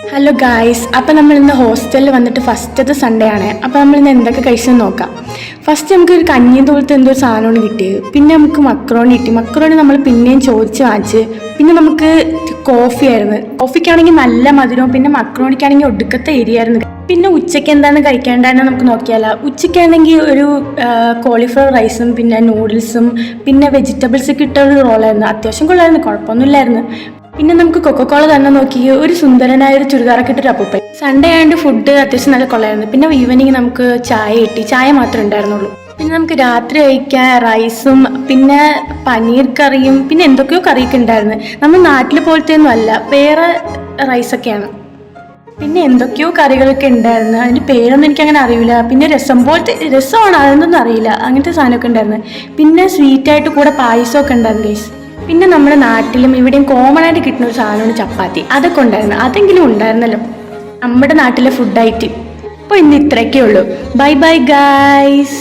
Hello guys, അപ്പോൾ നമ്മൾ ഇന്ന് ഹോസ്റ്റലിൽ വന്നിട്ട് ഫസ്റ്റത്തെ സൺഡേ ആണ്. അപ്പോൾ നമ്മൾ ഇന്ന് എന്തൊക്കെ കഴിച്ചെന്ന് നോക്കാം. ഫസ്റ്റ് നമുക്ക് ഒരു കഞ്ഞിയും തോളത്ത് എന്തോ സാധനമാണ് കിട്ടിയത്. പിന്നെ നമുക്ക് മക്രോണി കിട്ടി. മക്രോണി നമ്മൾ പിന്നെയും ചോദിച്ച് വാങ്ങിച്ച്. പിന്നെ നമുക്ക് കോഫി ആയിരുന്നു. കോഫിക്കാണെങ്കിൽ നല്ല മധുരവും പിന്നെ മക്രോണിക്കാണെങ്കിൽ ഒടുക്കത്തെ എരിയായിരുന്നു. പിന്നെ ഉച്ചയ്ക്ക് എന്താണെന്ന് കഴിക്കേണ്ടതെന്ന് നമുക്ക് നോക്കിയാലോ. ഉച്ചയ്ക്കാണെങ്കിൽ ഒരു കോളിഫ്ലവർ റൈസും പിന്നെ നൂഡിൽസും പിന്നെ വെജിറ്റബിൾസൊക്കെ ഇട്ട ഒരു റോളായിരുന്നു. അത്യാവശ്യം കൊള്ളായിരുന്നു, കുഴപ്പമൊന്നുമില്ലായിരുന്നു. പിന്നെ നമുക്ക് കൊക്കക്കോള തന്നെ നോക്കി ഒരു സുന്ദരനായ ഒരു ചുരിദാറൊക്കെ ഇട്ടൊരു അപ്പൂപ്പൻ. സൺഡേ ആയതുകൊണ്ട് ഫുഡ് അത്യാവശ്യം നല്ല കൊള്ളായിരുന്നു. പിന്നെ ഈവനിങ് നമുക്ക് ചായ കിട്ടി. ചായ മാത്രമേ ഉണ്ടായിരുന്നുള്ളൂ. പിന്നെ നമുക്ക് രാത്രി കഴിക്കാൻ റൈസും പിന്നെ പനീർ കറിയും പിന്നെ എന്തൊക്കെയോ കറിയൊക്കെ ഉണ്ടായിരുന്നു. നമ്മൾ നാട്ടിൽ പോലത്തെ ഒന്നും അല്ല, വേറെ റൈസൊക്കെയാണ്. പിന്നെ എന്തൊക്കെയോ കറികളൊക്കെ ഉണ്ടായിരുന്നു. അതിൻ്റെ പേരൊന്നും എനിക്കങ്ങനെ അറിയില്ല. പിന്നെ രസം പോലത്തെ രസമാണ്, അതൊന്നും അറിയില്ല. അങ്ങനത്തെ സാധനമൊക്കെ ഉണ്ടായിരുന്നു. പിന്നെ സ്വീറ്റായിട്ട് കൂടെ പായസമൊക്കെ ഉണ്ടായിരുന്നു ഗൈസ്. പിന്നെ നമ്മുടെ നാട്ടിലും ഇവിടെയും കോമൺ ആയിട്ട് കിട്ടുന്ന ഒരു സാധനമാണ് ചപ്പാത്തി. അതൊക്കെ ഉണ്ടായിരുന്നു. അതെങ്കിലും ഉണ്ടായിരുന്നല്ലോ നമ്മുടെ നാട്ടിലെ ഫുഡായിട്ട്. അപ്പോൾ ഇന്ന് ഇത്രയൊക്കെ ഉള്ളൂ. Bye bye guys.